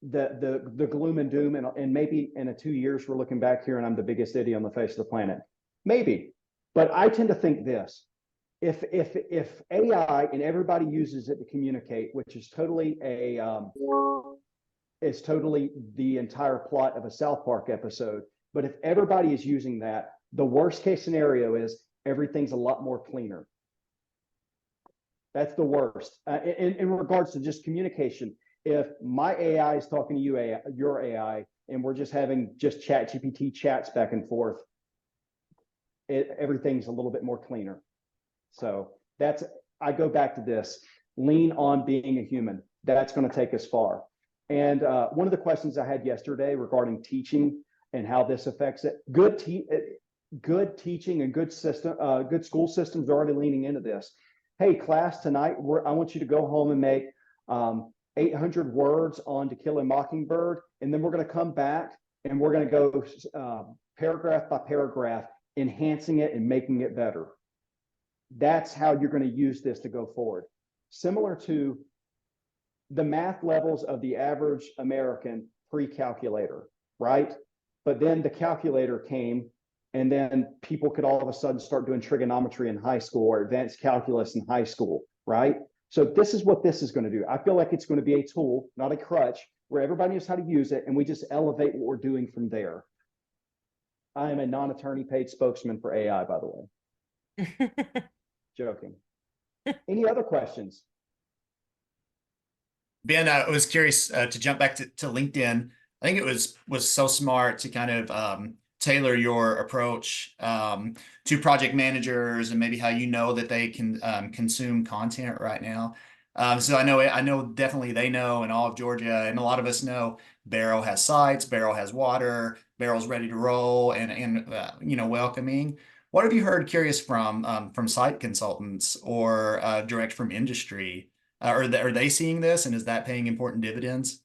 that the gloom and doom, and maybe in 2 years, we're looking back here and I'm the biggest idiot on the face of the planet. Maybe. But I tend to think this, if AI and everybody uses it to communicate, which is totally the entire plot of a South Park episode. But if everybody is using that, the worst case scenario is everything's a lot more cleaner. That's the worst. In regards to just communication, if my AI is talking to you, your AI, and we're just having ChatGPT chats back and forth, everything's a little bit more cleaner. So I go back to this, lean on being a human. That's going to take us far. And one of the questions I had yesterday regarding teaching and how this affects it, good teaching and good school systems are already leaning into this. Hey, class, tonight I want you to go home and make 800 words on To Kill a Mockingbird, and then we're going to come back and we're going to go paragraph by paragraph, enhancing it and making it better. That's how you're going to use this to go forward. Similar to the math levels of the average American pre-calculator, right? But then the calculator came, and then people could all of a sudden start doing trigonometry in high school or advanced calculus in high school, right? So this is what this is going to do. I feel like it's going to be a tool, not a crutch, where everybody knows how to use it, and we just elevate what we're doing from there. I am a non-attorney paid spokesman for AI, by the way. Joking. Any other questions? Ben, I was curious to jump back to LinkedIn. I think it was so smart to kind of tailor your approach to project managers and maybe how you know that they can consume content right now. So I know definitely they know, and all of Georgia and a lot of us know Barrow has sites, Barrow has water, Barrow's ready to roll and welcoming. What have you heard, curious, from site consultants or direct from industry? Are they seeing this, and is that paying important dividends?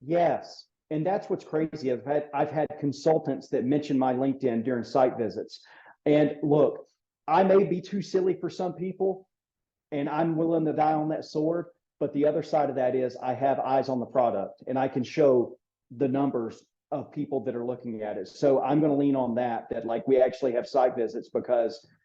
Yes. And that's what's crazy. I've had consultants that mention my LinkedIn during site visits. And look, I may be too silly for some people, and I'm willing to die on that sword. But the other side of that is I have eyes on the product, and I can show the numbers of people that are looking at it. So I'm going to lean on that like we actually have site visits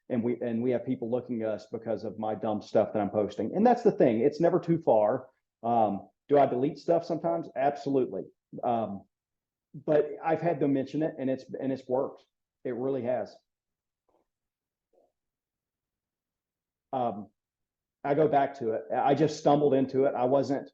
and we have people looking at us because of my dumb stuff that I'm posting. And that's the thing. It's never too far. Do I delete stuff sometimes? Absolutely. But I've had them mention it, and it's worked. It really has. I go back to it. I just stumbled into it. I wasn't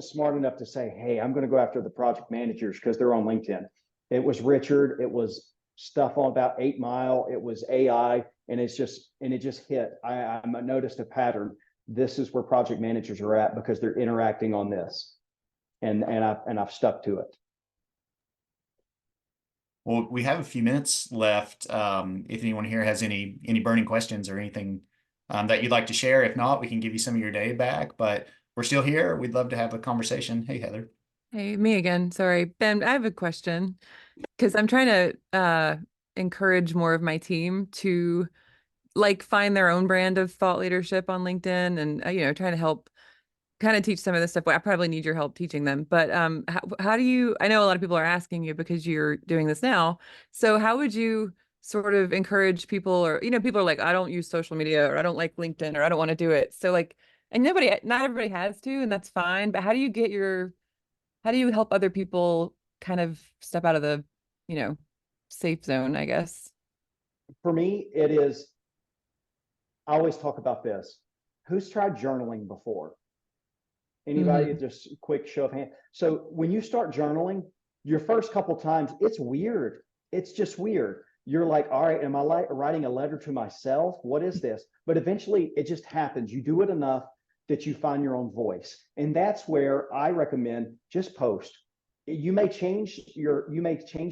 smart enough to say, hey, I'm going to go after the project managers because they're on LinkedIn. It was Richard. It was stuff on about 8 Mile. It was AI, and it just hit. I noticed a pattern. This is where project managers are at because they're interacting on this, and I've stuck to it. Well, we have a few minutes left. If anyone here has any burning questions or anything that you'd like to share, if not, we can give you some of your day back. But we're still here. We'd love to have a conversation. Hey, Heather. Hey, me again. Sorry, Ben, I have a question because I'm trying to encourage more of my team to find their own brand of thought leadership on LinkedIn and trying to help kind of teach some of this stuff. Well, I probably need your help teaching them. But how do you, I know a lot of people are asking you because you're doing this now. So how would you sort of encourage people, or people are like, I don't use social media, or I don't like LinkedIn, or I don't want to do it. So and not everybody has to, and that's fine. But how do you help other people kind of step out of the, safe zone, I guess? For me, it is, I always talk about this. Who's tried journaling before? Anybody? Just a quick show of hands. So when you start journaling, your first couple times, it's weird. It's just weird. You're like, all right, am I writing a letter to myself? What is this? But eventually it just happens. You do it enough that you find your own voice. And that's where I recommend just post. You may change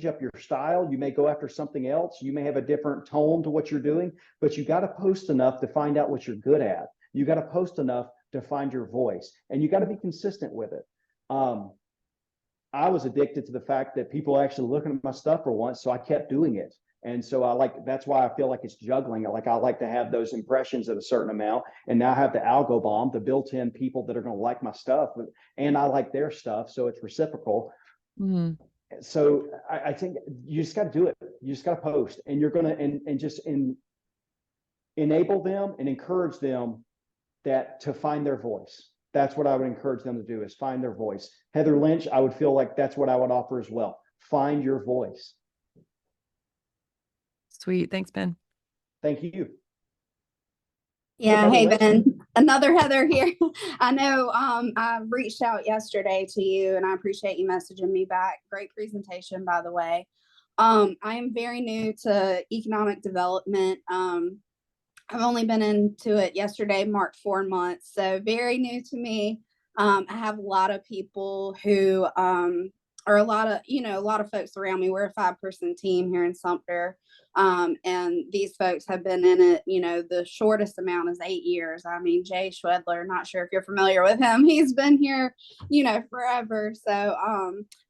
up your style. You may go after something else. You may have a different tone to what you're doing, but you got to post enough to find out what you're good at. You got to post enough to find your voice, and you got to be consistent with it. I was addicted to the fact that people actually looking at my stuff for once, so I kept doing it. And so that's why I feel like it's juggling. I like to have those impressions at a certain amount, and now I have the algo bomb, the built-in people that are going to like my stuff, and I like their stuff, so it's reciprocal. So I think you just got to do it. You just got to post, and you're going to and just enable them and encourage them to find their voice. That's what I would encourage them to do, is find their voice. Heather Lynch, I would feel like that's what I would offer as well. Find your voice. Sweet. Thanks, Ben. Thank you. Yeah. Hey, Ben, another Heather here. I know I reached out yesterday to you, and I appreciate you messaging me back. Great presentation, by the way. I am very new to economic development. I've only been into it yesterday, marked 4 months, so very new to me. I have a lot of people who or a lot of, a lot of folks around me. We're a 5-person team here in Sumter. And these folks have been in it, the shortest amount is 8 years. I mean, Jay Schwedler, not sure if you're familiar with him. He's been here, forever. So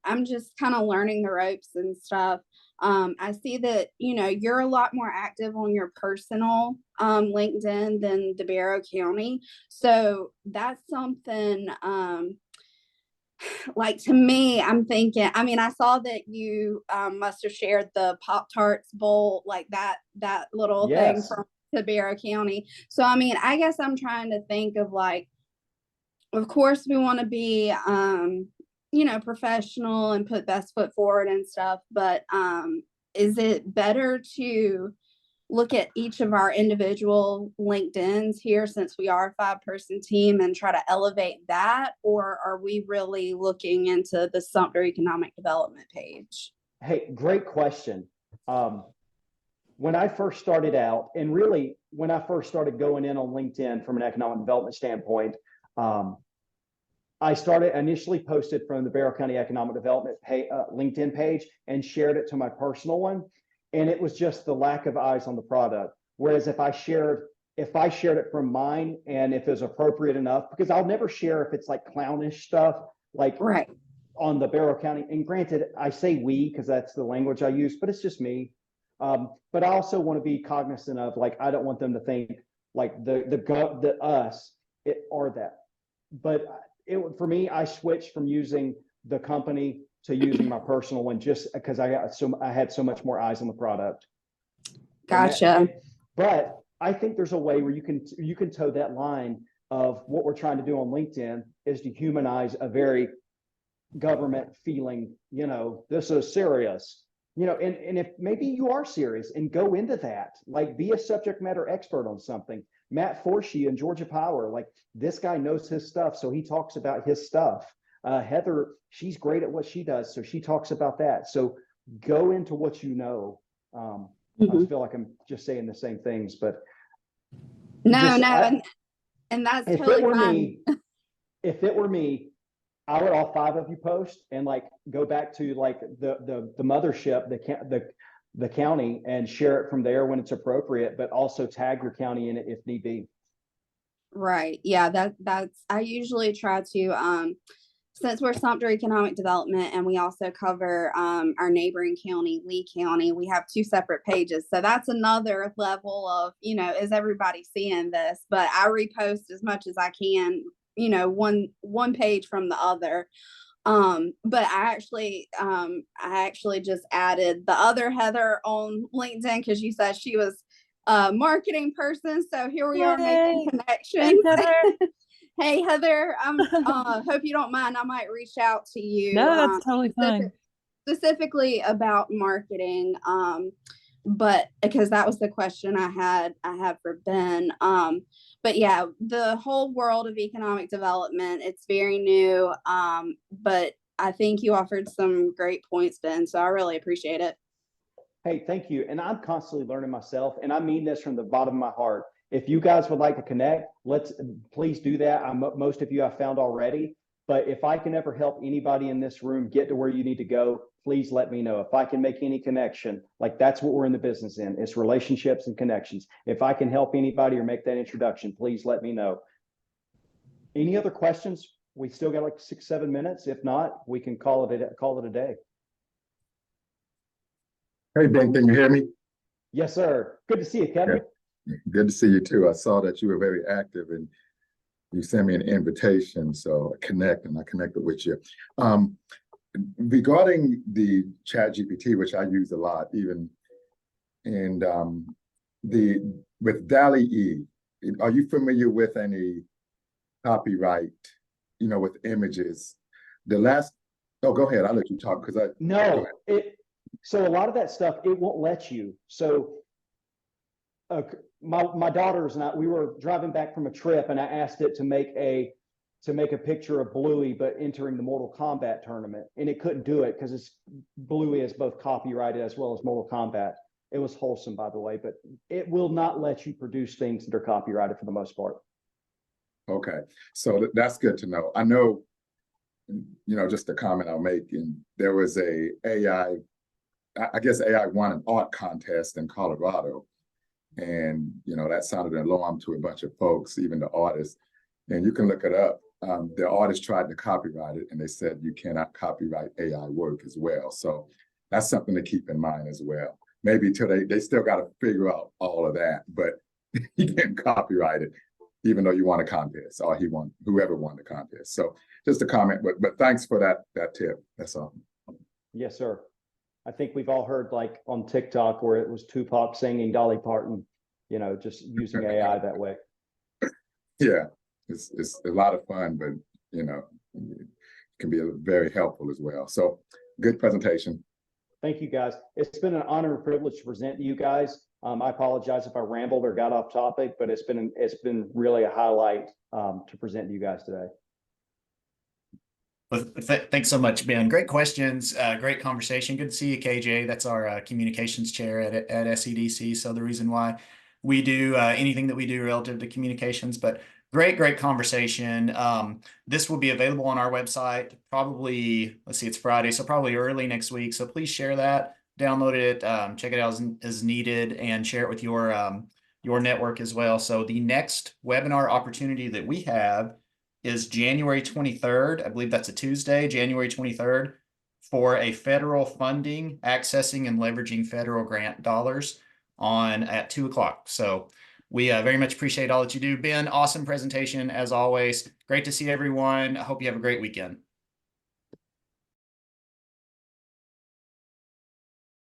I'm just kind of learning the ropes and stuff. I see that, you're a lot more active on your personal LinkedIn than the Barrow County. So that's something like, to me, I'm thinking, I mean, I saw that you must have shared the Pop-Tarts bowl, like that little thing Yes. from the Barrow County. So, I mean, I guess I'm trying to think of, like, of course we want to be, professional and put best foot forward and stuff, but is it better to look at each of our individual LinkedIn's here, since we are a 5-person team, and try to elevate that? Or are we really looking into the Sumter Economic Development page? Hey, great question. When I first started out, and really when I first started going in on LinkedIn from an economic development standpoint, I initially posted from the Barrow County Economic Development LinkedIn page and shared it to my personal one. And it was just the lack of eyes on the product. Whereas if I shared it from mine, and if it's appropriate enough, because I'll never share if it's like clownish stuff, like Right. on the Barrow County. And granted, I say we because that's the language I use, but it's just me. But I also want to be cognizant of, like, I don't want them to think like the us or that. But for me, I switched from using the company to using my personal one, just because I had so much more eyes on the product. Gotcha. But I think there's a way where you can toe that line of what we're trying to do on LinkedIn is to humanize a very government feeling, this is serious, and if maybe you are serious, and go into that, like, be a subject matter expert on something. Matt Forshee in Georgia Power, like, this guy knows his stuff, so he talks about his stuff. Heather, she's great at what she does, so she talks about that. So go into what you know. I feel like I'm just saying the same things, but and that's totally fine. If it were me, I would all 5 of you post and, like, go back to, like, the mothership, the county, and share it from there when it's appropriate, but also tag your county in it if need be. Right. Yeah, that's I usually try to since we're Sumter Economic Development, and we also cover our neighboring county, Lee County, we have 2 separate pages. So that's another level of, is everybody seeing this? But I repost as much as I can, one page from the other. But I actually just added the other Heather on LinkedIn, because you said she was a marketing person. So here we are making connections. Hey, Heather, hope you don't mind. I might reach out to you. No, that's totally fine. Specifically about marketing, but because that was the question I had for Ben. But yeah, the whole world of economic development, it's very new. But I think you offered some great points, Ben. So I really appreciate it. Hey, thank you. And I'm constantly learning myself, and I mean this from the bottom of my heart. If you guys would like to connect, please do that. Most of you I've found already, but if I can ever help anybody in this room get to where you need to go, please let me know. If I can make any connection, like, that's what we're in the business in. It's relationships and connections. If I can help anybody or make that introduction, please let me know. Any other questions? We still got like 6-7 minutes. If not, we can call it a day. Hey, Ben, can you hear me? Yes, sir. Good to see you, Kevin. Yeah. Good to see you too. I saw that you were very active and you sent me an invitation, so I connected with you. Regarding the ChatGPT, which I use a lot, even, and with DALL-E, are you familiar with any copyright, with images? Oh, go ahead. I'll let you talk because No, so a lot of that stuff, it won't let you. So my daughters and I, we were driving back from a trip, and I asked it to make a picture of Bluey, but entering the Mortal Kombat tournament, and it couldn't do it because Bluey is both copyrighted as well as Mortal Kombat. It was wholesome, by the way, but it will not let you produce things that are copyrighted for the most part. Okay, so that's good to know. I know just a comment I'll make. And there was a AI, I guess AI won an art contest in Colorado. And, that sounded an alarm to a bunch of folks, even the artists. And you can look it up. The artist tried to copyright it, and they said you cannot copyright AI work as well. So that's something to keep in mind as well. Maybe till they still got to figure out all of that, but you can't copyright it, even though you won a contest, or whoever won the contest. So just a comment, but thanks for that tip. That's all. Yes, sir. I think we've all heard, like, on TikTok where it was Tupac singing Dolly Parton, just using AI that way. Yeah, it's a lot of fun, but it can be very helpful as well. So good presentation. Thank you, guys. It's been an honor and privilege to present to you guys. I apologize if I rambled or got off topic, but it's been really a highlight to present to you guys today. Well, thanks so much, Ben. Great questions. Great conversation. Good to see you, KJ. That's our communications chair at SEDC. So the reason why we do anything that we do relative to communications, but great conversation. This will be available on our website probably, let's see, it's Friday, so probably early next week. So please share that, download it, check it out as needed, and share it with your network as well. So the next webinar opportunity that we have is January 23rd. I believe that's a Tuesday, January 23rd, for a federal funding, accessing and leveraging federal grant dollars at 2:00. So we very much appreciate all that you do. Ben, awesome presentation as always. Great to see everyone. I hope you have a great weekend.